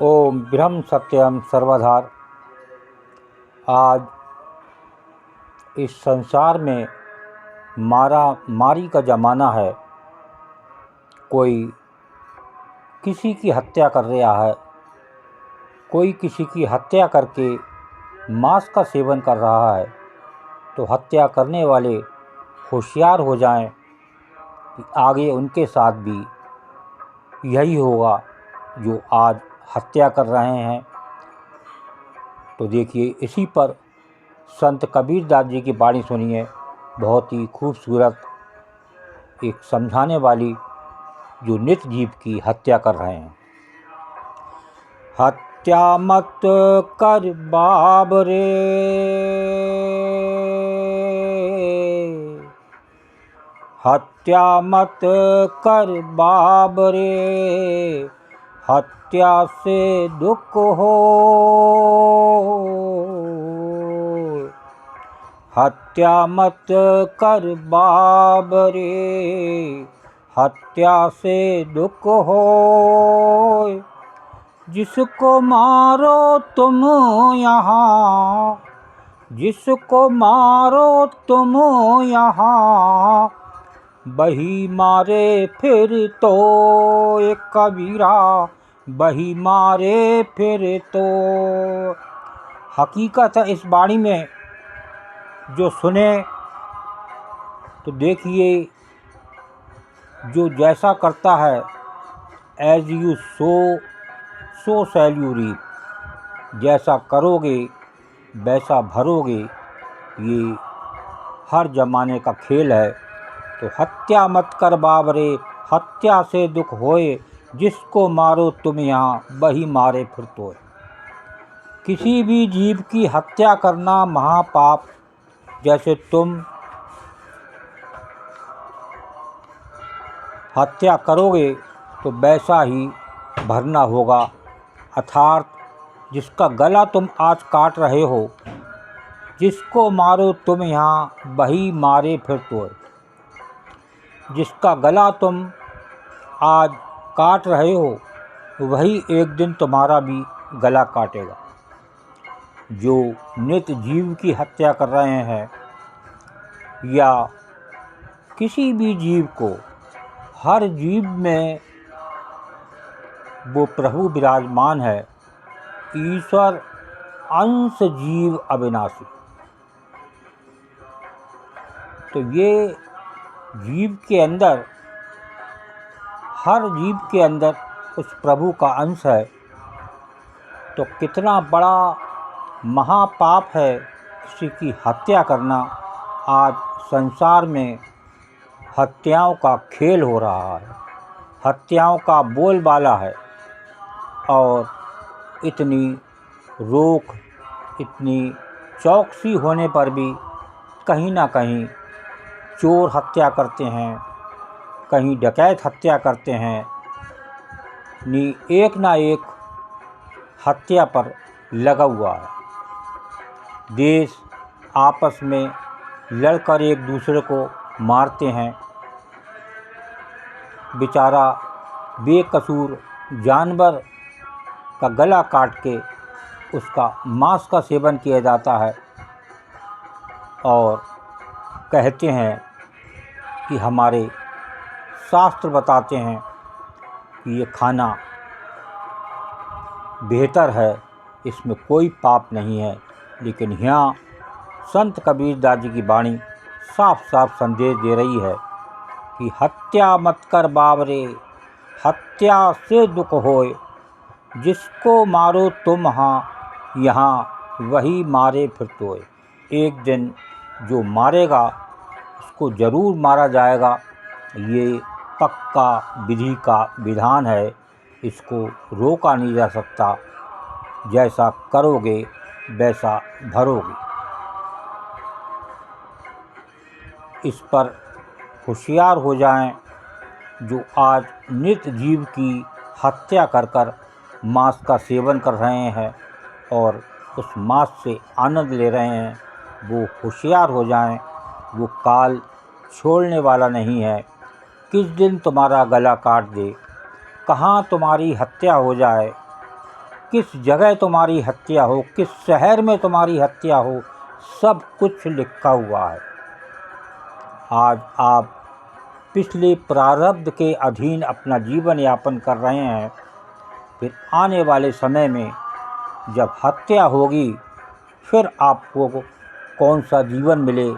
ओम ब्रह्म सत्यम सर्वधार। आज इस संसार में मारा मारी का ज़माना है। कोई किसी की हत्या कर रहा है, कोई किसी की हत्या करके मांस का सेवन कर रहा है। तो हत्या करने वाले होशियार हो जाएं कि आगे उनके साथ भी यही होगा जो आज हत्या कर रहे हैं। तो देखिए, इसी पर संत कबीर दास जी की वाणी सुनिए। बहुत ही खूबसूरत, एक समझाने वाली, जो नित जीव की हत्या कर रहे हैं। हत्या मत कर बाबरे, हत्या मत कर बाबरे, हत्या से दुख हो। हत्या मत कर बाबरे, हत्या से दुख हो। जिसको मारो तुम यहाँ, जिसको मारो तुम यहाँ, वही मारे फिर तो एक कबीरा, वही मारे फिर तो। हकीकत है इस वाणी में, जो सुने तो देखिए, जो जैसा करता है as you sow shall you reap. जैसा करोगे वैसा भरोगे, ये हर जमाने का खेल है। तो हत्या मत कर बाबरे, हत्या से दुख होए। जिसको मारो तुम यहाँ, वही मारे फिर तो। किसी भी जीव की हत्या करना महापाप। जैसे तुम हत्या करोगे तो वैसा ही भरना होगा। अर्थात जिसका गला तुम आज काट रहे हो, जिसको मारो तुम यहाँ, वही मारे फिर तो। जिसका गला तुम आज काट रहे हो, वही एक दिन तुम्हारा भी गला काटेगा। जो नित जीव की हत्या कर रहे हैं, या किसी भी जीव को, हर जीव में वो प्रभु विराजमान है। ईश्वर अंश जीव अविनाशी। तो ये जीव के अंदर, हर जीव के अंदर उस प्रभु का अंश है। तो कितना बड़ा महापाप है किसी की हत्या करना। आज संसार में हत्याओं का खेल हो रहा है, हत्याओं का बोलबाला है। और इतनी रोक, इतनी चौकसी होने पर भी कहीं ना कहीं चोर हत्या करते हैं, कहीं डकैत हत्या करते हैं। एक ना एक हत्या पर लगा हुआ है। देश आपस में लड़कर एक दूसरे को मारते हैं। बेचारा बेकसूर जानवर का गला काट के उसका मांस का सेवन किया जाता है। और कहते हैं कि हमारे शास्त्र बताते हैं कि ये खाना बेहतर है, इसमें कोई पाप नहीं है। लेकिन यहाँ संत कबीर दास जी की वाणी साफ साफ संदेश दे रही है कि हत्या मत कर बाबरे, हत्या से दुख होए। जिसको मारो तुम यहाँ, वही मारे फिर तो। एक दिन जो मारेगा उसको ज़रूर मारा जाएगा। ये पक्का विधि का विधान है, इसको रोका नहीं जा सकता। जैसा करोगे वैसा भरोगे। इस पर होशियार हो जाएं, जो आज नित जीव की हत्या कर कर मांस का सेवन कर रहे हैं और उस मांस से आनंद ले रहे हैं। वो होशियार हो जाएं। वो काल छोड़ने वाला नहीं है। किस दिन तुम्हारा गला काट दे, कहाँ तुम्हारी हत्या हो जाए, किस जगह तुम्हारी हत्या हो, किस शहर में तुम्हारी हत्या हो, सब कुछ लिखा हुआ है। आज आप पिछले प्रारब्ध के अधीन अपना जीवन यापन कर रहे हैं। फिर आने वाले समय में जब हत्या होगी, फिर आपको कौन सा जीवन मिले,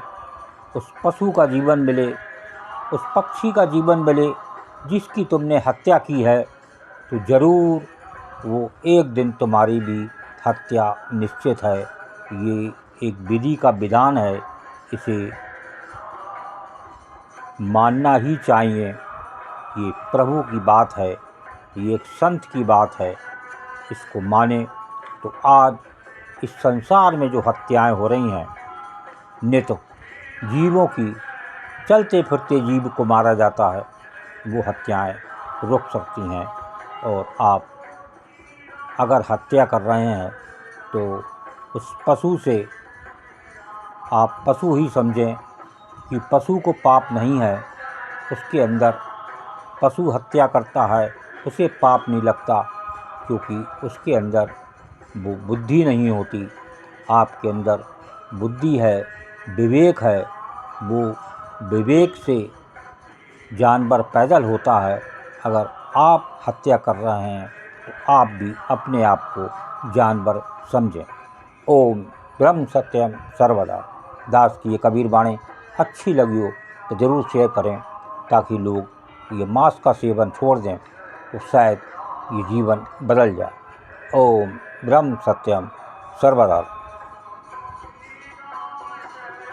उस पशु का जीवन मिले, उस पक्षी का जीवन मिले जिसकी तुमने हत्या की है, तो ज़रूर वो एक दिन तुम्हारी भी हत्या निश्चित है। ये एक विधि का विधान है, इसे मानना ही चाहिए। ये प्रभु की बात है, ये एक संत की बात है, इसको माने तो आज इस संसार में जो हत्याएं हो रही हैं, नित्य जीवों की, चलते फिरते जीव को मारा जाता है, वो हत्याएं रुक सकती हैं। और आप अगर हत्या कर रहे हैं तो उस पशु से आप पशु ही समझें कि पशु को पाप नहीं है, उसके अंदर पशु हत्या करता है उसे पाप नहीं लगता, क्योंकि उसके अंदर वो बुद्धि नहीं होती। आपके अंदर बुद्धि है, विवेक है, वो विवेक से जानवर पैदल होता है। अगर आप हत्या कर रहे हैं तो आप भी अपने आप को जानवर समझें। ओम ब्रह्म सत्यम सर्वदा। दास की ये कबीर वाणी अच्छी लगी हो तो ज़रूर शेयर करें, ताकि लोग ये मांस का सेवन छोड़ दें तो शायद ये जीवन बदल जाए। ओम ब्रह्म सत्यम सर्वदा।